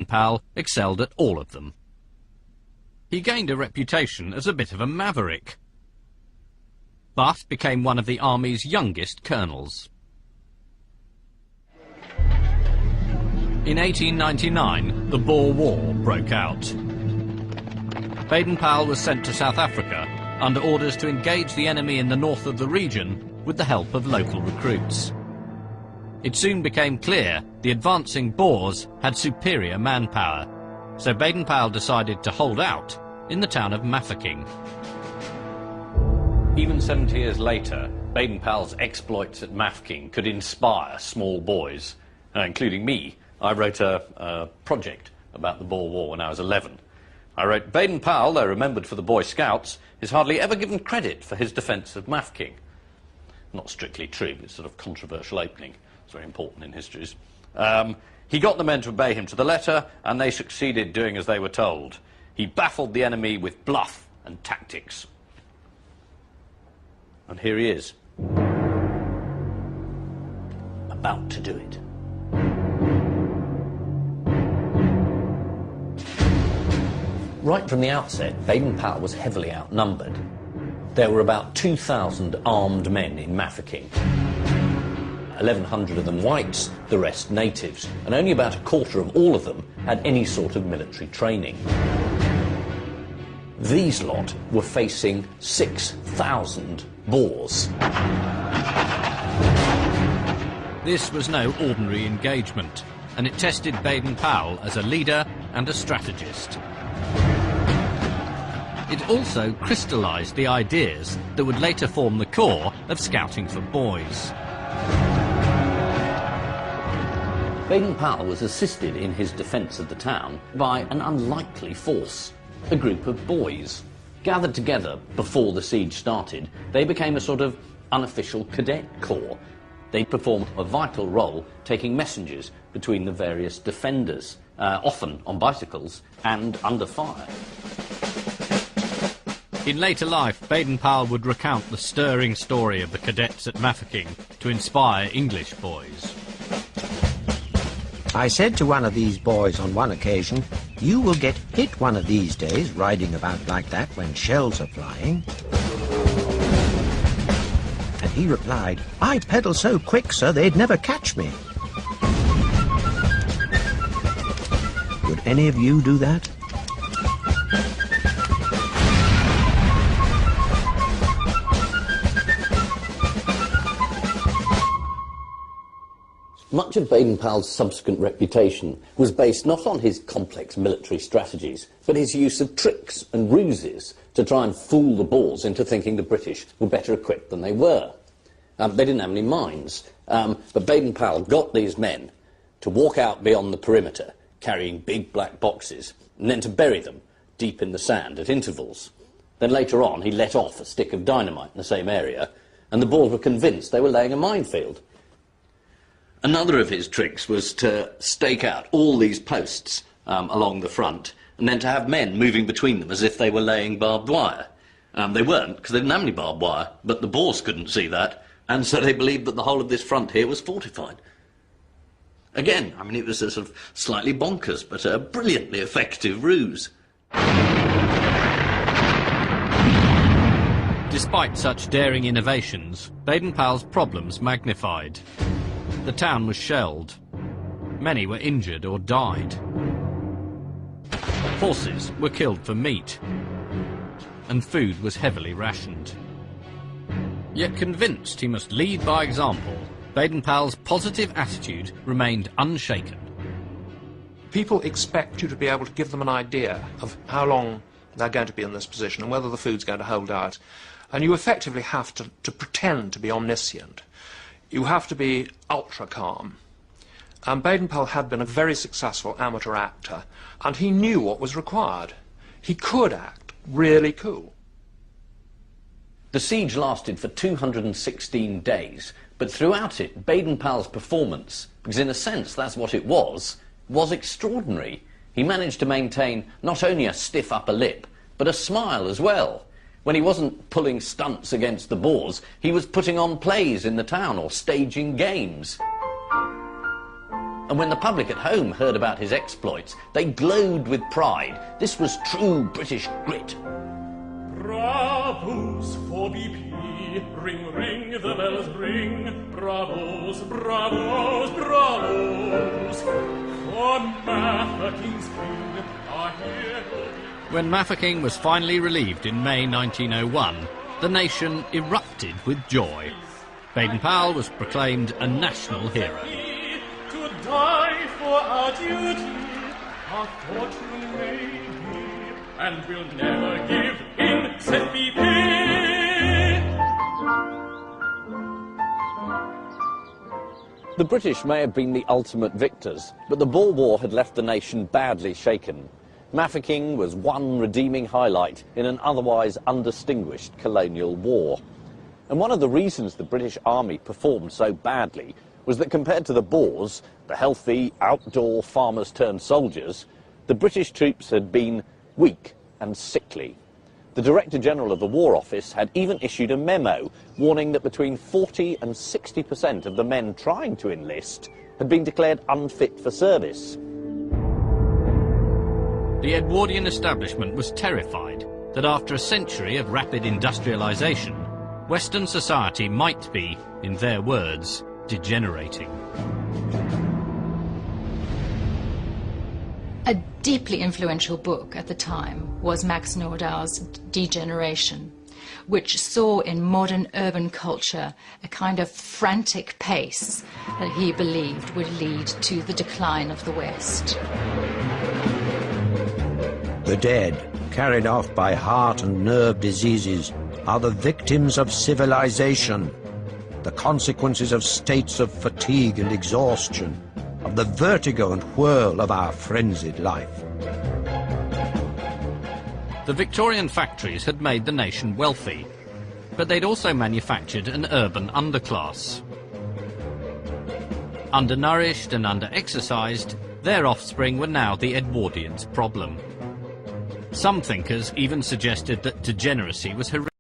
Baden-Powell excelled at all of them. He gained a reputation as a bit of a maverick, but became one of the army's youngest colonels. In 1899, the Boer War broke out. Baden-Powell was sent to South Africa under orders to engage the enemy in the north of the region with the help of local recruits. It soon became clear the advancing Boers had superior manpower, so Baden-Powell decided to hold out in the town of Mafeking. Even 70 years later, Baden-Powell's exploits at Mafeking could inspire small boys, including me. I wrote a project about the Boer War when I was 11. I wrote, Baden-Powell, though remembered for the Boy Scouts, is hardly ever given credit for his defence of Mafeking. Not strictly true, but it's sort of controversial opening. It's very important in histories. He got the men to obey him to the letter, and they succeeded doing as they were told. He baffled the enemy with bluff and tactics. And here he is, about to do it. Right from the outset, Baden-Powell was heavily outnumbered. There were about 2,000 armed men in Mafeking. 1,100 of them whites, the rest natives, and only about a quarter of all of them had any sort of military training. These lot were facing 6,000 Boers. This was no ordinary engagement, and it tested Baden-Powell as a leader and a strategist. It also crystallised the ideas that would later form the core of Scouting for Boys. Baden-Powell was assisted in his defence of the town by an unlikely force, a group of boys. Gathered together before the siege started, they became a sort of unofficial cadet corps. They performed a vital role taking messages between the various defenders, often on bicycles and under fire. In later life, Baden-Powell would recount the stirring story of the cadets at Mafeking to inspire English boys. I said to one of these boys on one occasion, "You will get hit one of these days riding about like that when shells are flying." And he replied, "I pedal so quick, sir, they'd never catch me." Would any of you do that? Much of Baden-Powell's subsequent reputation was based not on his complex military strategies, but his use of tricks and ruses to try and fool the Boers into thinking the British were better equipped than they were. They didn't have any mines, but Baden-Powell got these men to walk out beyond the perimeter, carrying big black boxes, and then to bury them deep in the sand at intervals. Then later on, he let off a stick of dynamite in the same area, and the Boers were convinced they were laying a minefield. Another of his tricks was to stake out all these posts along the front and then to have men moving between them as if they were laying barbed wire. They weren't, because they didn't have any barbed wire, but the Boers couldn't see that, and so they believed that the whole of this front here was fortified. Again, I mean, it was a sort of slightly bonkers, but a brilliantly effective ruse. Despite such daring innovations, Baden-Powell's problems magnified. The town was shelled. Many were injured or died. Horses were killed for meat, and food was heavily rationed. Yet convinced he must lead by example, Baden-Powell's positive attitude remained unshaken. People expect you to be able to give them an idea of how long they're going to be in this position and whether the food's going to hold out. And you effectively have to pretend to be omniscient. You have to be ultra calm. And Baden-Powell had been a very successful amateur actor, and he knew what was required. He could act really cool. The siege lasted for 216 days, but throughout it, Baden-Powell's performance, because in a sense that's what it was extraordinary. He managed to maintain not only a stiff upper lip, but a smile as well. When he wasn't pulling stunts against the Boers, he was putting on plays in the town or staging games. And when the public at home heard about his exploits, they glowed with pride. This was true British grit. Bravos for BP, ring, ring, the bells ring. Bravos, bravos, bravos, for Mafeking's king, our hero. When Mafeking was finally relieved in May 1901, the nation erupted with joy. Baden-Powell was proclaimed a national hero. To die for our duty, our fortune may be, and we'll never give in, said BP. The British may have been the ultimate victors, but the Boer War had left the nation badly shaken. Mafeking was one redeeming highlight in an otherwise undistinguished colonial war. And one of the reasons the British Army performed so badly was that compared to the Boers, the healthy, outdoor farmers-turned-soldiers, the British troops had been weak and sickly. The Director General of the War Office had even issued a memo warning that between 40 and 60% of the men trying to enlist had been declared unfit for service. The Edwardian establishment was terrified that after a century of rapid industrialisation, Western society might be, in their words, degenerating. A deeply influential book at the time was Max Nordau's Degeneration, which saw in modern urban culture a kind of frantic pace that he believed would lead to the decline of the West. The dead, carried off by heart and nerve diseases, are the victims of civilization, the consequences of states of fatigue and exhaustion, of the vertigo and whirl of our frenzied life. The Victorian factories had made the nation wealthy, but they'd also manufactured an urban underclass. Undernourished and under-exercised, their offspring were now the Edwardians' problem. Some thinkers even suggested that degeneracy was hereditary.